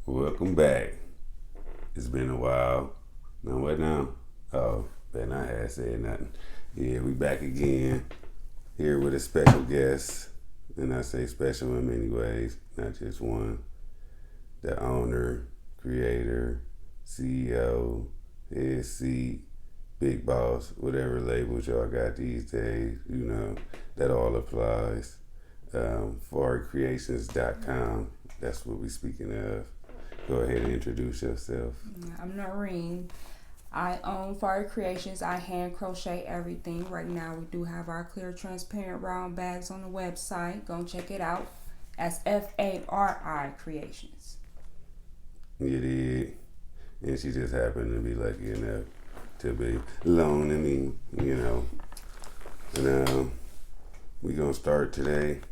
Welcome back. It's been a while. Now what now? Oh, better not have said nothing. Yeah, we back again. Here with a special guest. And I say special in many ways, not just one. The owner, creator, CEO, head seat, big boss, whatever labels y'all got these days, that all applies. ForwardCreations.com. That's what we speaking of. Go ahead and introduce yourself. I'm Noreen. I own Fire Creations. I hand crochet everything. Right now, we do have our clear, transparent round bags on the website. Go check it out. As FARI Creations. You did. And she just happened to be lucky enough to be loaning me, And we gonna start today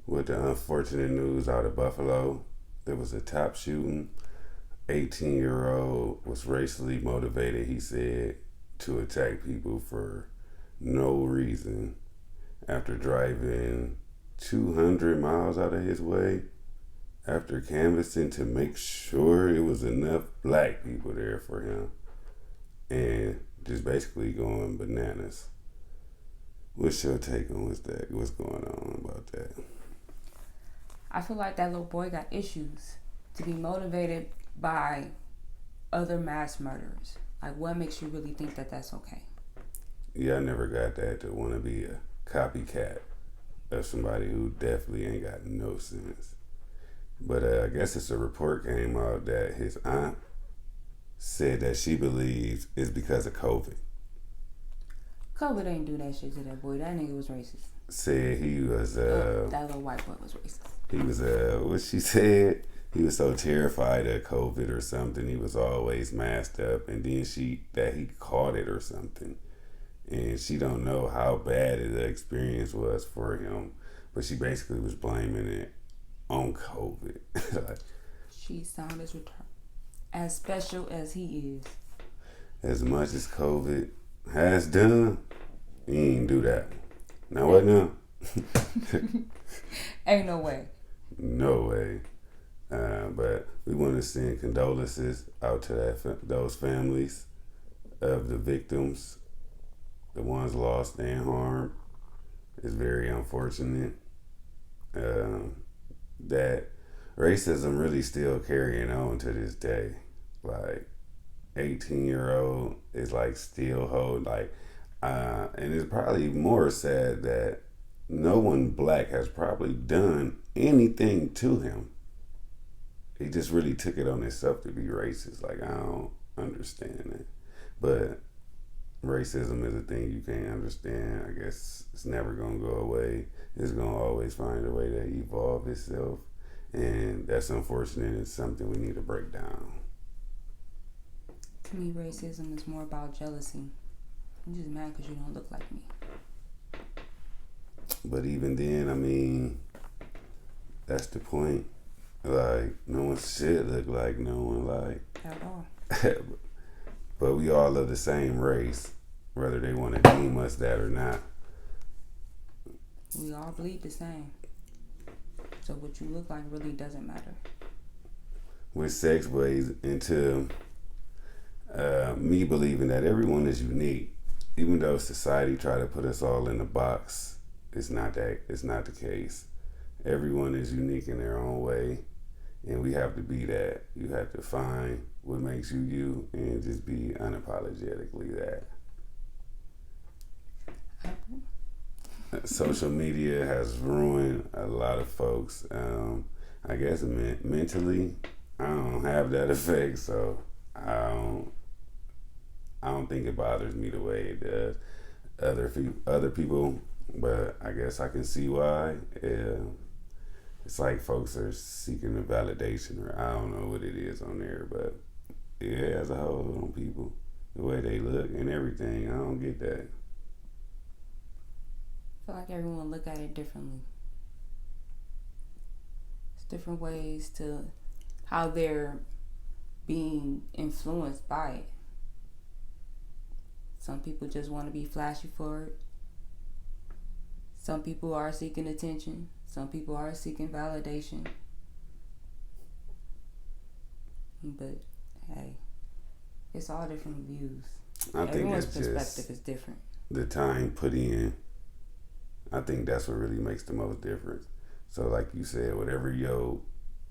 with the unfortunate news out of Buffalo. There was a top shooting. 18-year-old was racially motivated, he said, to attack people for no reason after driving 200 miles out of his way after canvassing to make sure it was enough black people there for him and just basically going bananas. What's your take on what's going on about that? I feel like that little boy got issues to be motivated by other mass murderers. Like, what makes you really think that that's okay? Yeah, I never got that to want to be a copycat of somebody who definitely ain't got no sense. But I guess it's a report came out that his aunt said that she believes it's because of COVID. COVID ain't do that shit to that boy. That nigga was racist. Said he was that little white boy was racist. He was what she said, he was so terrified of COVID or something, he was always masked up, and then he caught it or something, and she don't know how bad the experience was for him, but she basically was blaming it on COVID. Like, she sounded as special as he is. As much as COVID has done, he ain't do that. Now what now? Ain't no way. No way. But we want to send condolences out to those families of the victims, the ones lost and harmed. It's very unfortunate that racism really still carrying on to this day. Like, 18-year-old is like still and it's probably more sad that no one black has probably done anything to him. He just really took it on himself to be racist. Like, I don't understand it. But racism is a thing you can't understand. I guess it's never going to go away. It's going to always find a way to evolve itself. And that's unfortunate. It's something we need to break down. To me, racism is more about jealousy. I'm just mad because you don't look like me. But even then, I mean, that's the point. Like, no one should look like no one, like. At all. But we all of the same race, whether they want to deem us that or not. We all bleed the same. So what you look like really doesn't matter. Which segues into me believing that everyone is unique, even though society try to put us all in a box. It's not the case. Everyone is unique in their own way, and we have to be that. You have to find what makes you you and just be unapologetically that. Social media has ruined a lot of folks. I guess mentally, I don't have that effect, so I don't think it bothers me the way it does other people. But I guess I can see why. It's like folks are seeking a validation, or I don't know what it is on there, but yeah, as a whole, on people, the way they look and everything, I don't get that. I feel like everyone look at it differently. It's different ways to how they're being influenced by it. Some people just want to be flashy for it. Some people are seeking attention. Some people are seeking validation. But hey, it's all different views. I think Everyone's it's perspective just is different. the time put in. I think that's what really makes the most difference. So, like you said, whatever your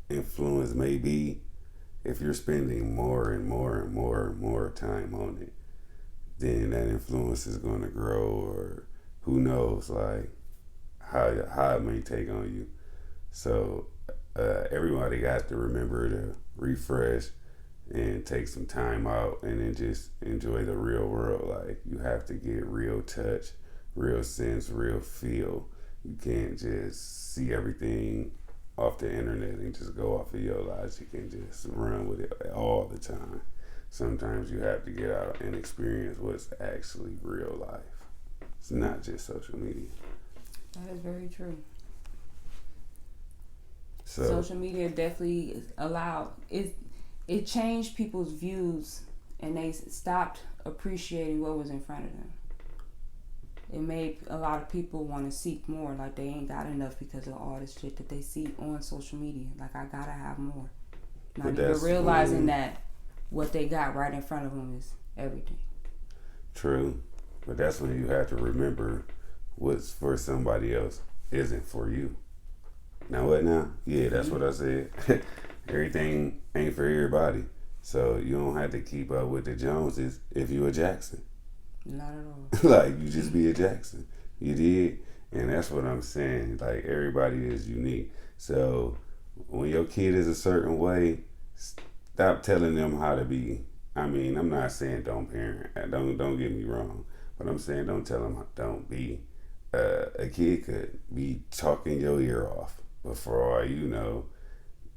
influence may be, if you're spending more and more and more and more time on it, then that influence is going to grow, or who knows, like how it may take on you. So, everybody got to remember to refresh and take some time out and then just enjoy the real world. Like, you have to get real touch, real sense, real feel. You can't just see everything off the internet and just go off of your logic and just run with it all the time. Sometimes you have to get out and experience what's actually real life. It's not just social media. That is very true. So Social media definitely allowed it. It changed people's views, and they stopped appreciating what was in front of them. It made a lot of people want to seek more, like they ain't got enough because of all this shit that they see on social media. Like, I gotta have more. Not even realizing that what they got right in front of them is everything. True, but that's when you have to remember what's for somebody else isn't for you. Now what now? Yeah, that's what I said. Everything ain't for everybody. So you don't have to keep up with the Joneses if you a Jackson. Not at all. Like, you just be a Jackson. You did? And that's what I'm saying. Like, everybody is unique. So when your kid is a certain way, stop telling them how to be. I mean, I'm not saying don't parent. Don't get me wrong. But I'm saying don't tell them don't be. A kid could be talking your ear off. But for all you know,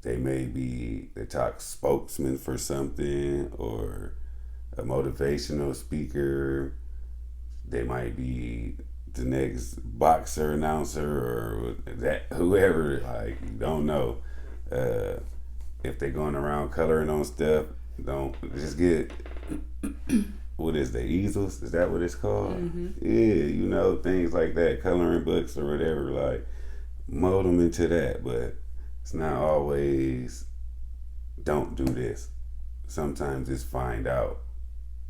they may be the top spokesman for something, or a motivational speaker. They might be the next boxer announcer, or that whoever. Like, you don't know. If they're going around coloring on stuff, don't just get. What is the easels? Is that what it's called? Mm-hmm. Yeah, things like that, coloring books or whatever. Like, mold them into that, but it's not always. Don't do this. Sometimes it's find out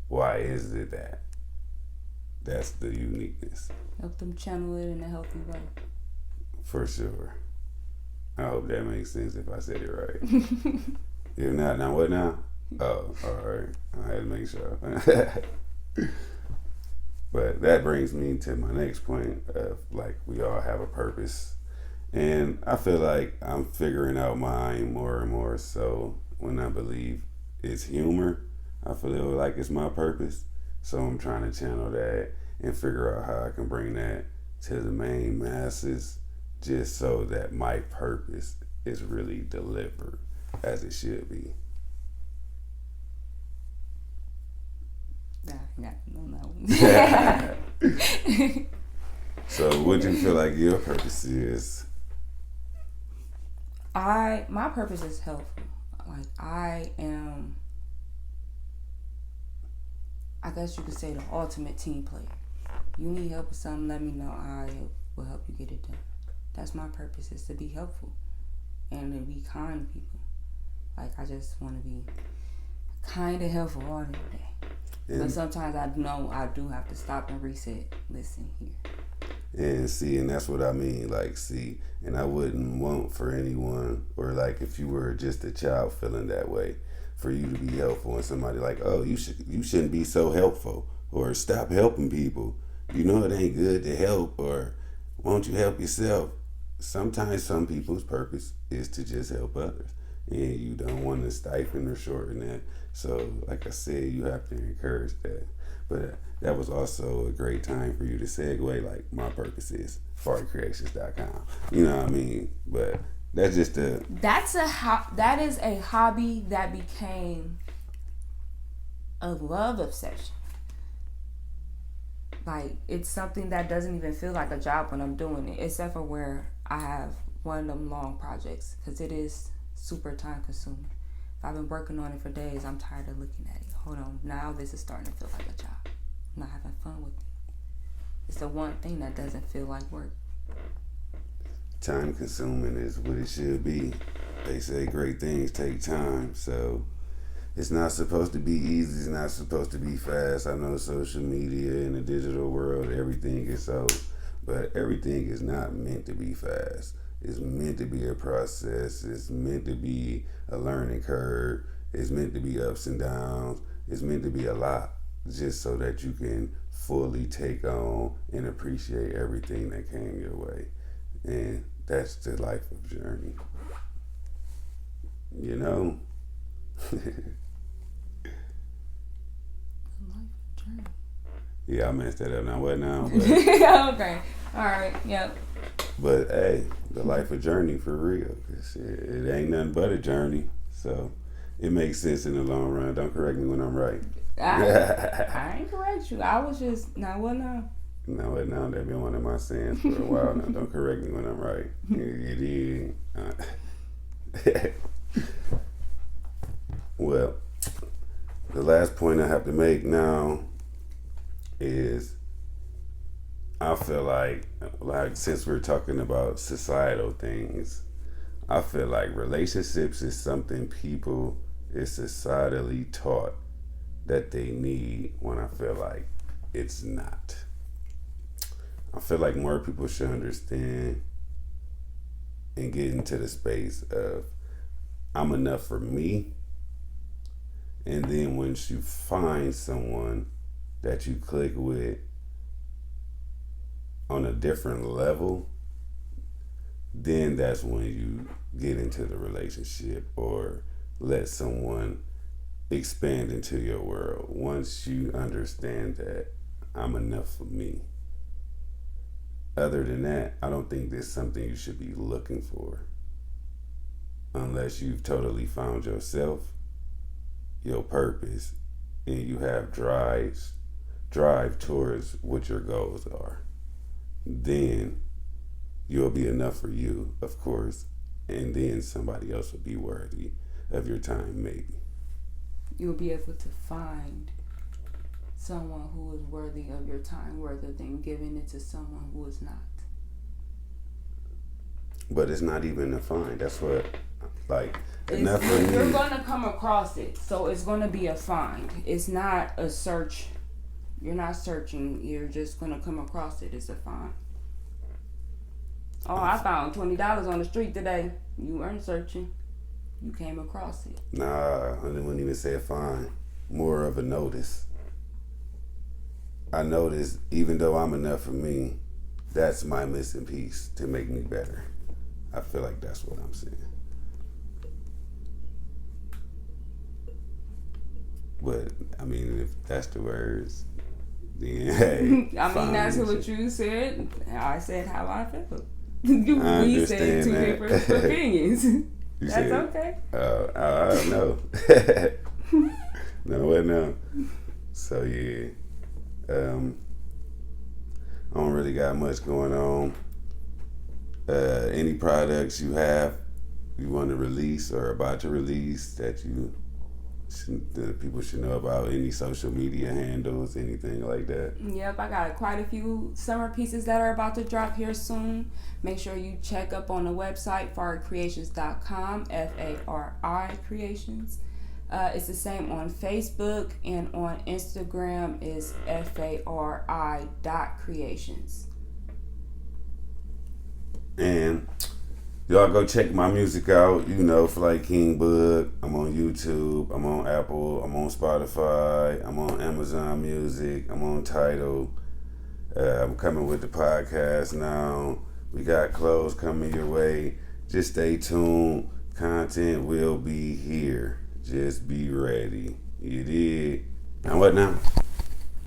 why is it that. That's the uniqueness. Help them channel it in a healthy way. For sure. I hope that makes sense if I said it right. If not, now what now? Oh, alright. I had to make sure. But that brings me to my next point of, like, we all have a purpose. And I feel like I'm figuring out mine more and more. So when I believe it's humor, I feel like it's my purpose. So I'm trying to channel that and figure out how I can bring that to the main masses, just so that my purpose is really delivered as it should be. I got that one. So what do you feel like your purpose is? My purpose is helpful. Like, I guess you could say, the ultimate team player. You need help with something, let me know. I will help you get it done. That's my purpose, is to be helpful and to be kind to people. Like, I just want to be kind and helpful all the day. But sometimes I know I do have to stop and reset. Listen here. And that's what I mean. Like, and I wouldn't want for anyone, or like if you were just a child feeling that way, for you to be helpful, and somebody like, oh, you shouldn't be so helpful, or stop helping people. You know it ain't good to help, or won't you help yourself? Sometimes some people's purpose is to just help others, and you don't want to stifle or shorten that. So, like I said, you have to encourage that. But that was also a great time for you to segue. Like, my purpose is fartycreations.com. You know what I mean? But that's just that is a hobby that became a love obsession. Like, it's something that doesn't even feel like a job when I'm doing it, except for where I have one of them long projects, because it is super time consuming. If I've been working on it for days, I'm tired of looking at it. Hold on, now this is starting to feel like a job. I'm not having fun with it. It's the one thing that doesn't feel like work. time consuming is what it should be. They say great things take time, so It's not supposed to be easy. It's not supposed to be fast. I know social media in the digital world, everything is so, but everything is not meant to be fast. It's meant to be a process. It's meant to be a learning curve. It's meant to be ups and downs. It's meant to be a lot, just so that you can fully take on and appreciate everything that came your way. And that's the life of journey. You know? Yeah, I messed that up now. What now? But, Okay. All right. Yep. but hey, the life of journey for real. It ain't nothing but a journey. So it makes sense in the long run. Don't correct me when I'm right. I ain't correct you. I was just now. What now? No, now that's been one of my sayings for a while now. Don't correct me when I'm right. It is. Well, the last point I have to make now is I feel like since we're talking about societal things, I feel like relationships is something people is societally taught that they need when I feel like it's not. I feel like more people should understand and get into the space of I'm enough for me. And then once you find someone that you click with on a different level, then that's when you get into the relationship or let someone expand into your world. Once you understand that I'm enough for me. Other than that, I don't think there's something you should be looking for unless you've totally found yourself, your purpose, and you have drive towards what your goals are. Then you'll be enough for you, of course, and then somebody else will be worthy of your time, maybe. You'll be able to find someone who is worthy of your time rather than giving it to someone who is not. But it's not even a find. That's what, like, enough for me. You're going to come across it, so it's going to be a find. It's not a search. You're not searching. You're just going to come across it. It's a find. Oh, I found $20 on the street today. You weren't searching. You came across it. Nah, I wouldn't even say a find. More of a notice. I noticed, even though I'm enough for me, that's my missing piece to make me better. I feel like that's what I'm saying. But, I mean, if that's the words, then hey. I mean, that's what you said. I said how I felt. We said two different opinions. That's said, okay. I don't know. No, what now? So, yeah. I don't really got much going on. Any products you want to release or about to release that people should know about? Any social media handles, anything like that? Yep, I got quite a few summer pieces that are about to drop here soon. Make sure you check up on the website, faricreations.com, F-A-R-I Creations. It's the same on Facebook, and on Instagram is FARI.creations. And y'all go check my music out, for like King Bug. I'm on YouTube, I'm on Apple, I'm on Spotify, I'm on Amazon Music, I'm on Tidal. I'm coming with the podcast now. We got clothes coming your way. Just stay tuned. Content will be here. Just be ready. You did. Now what now?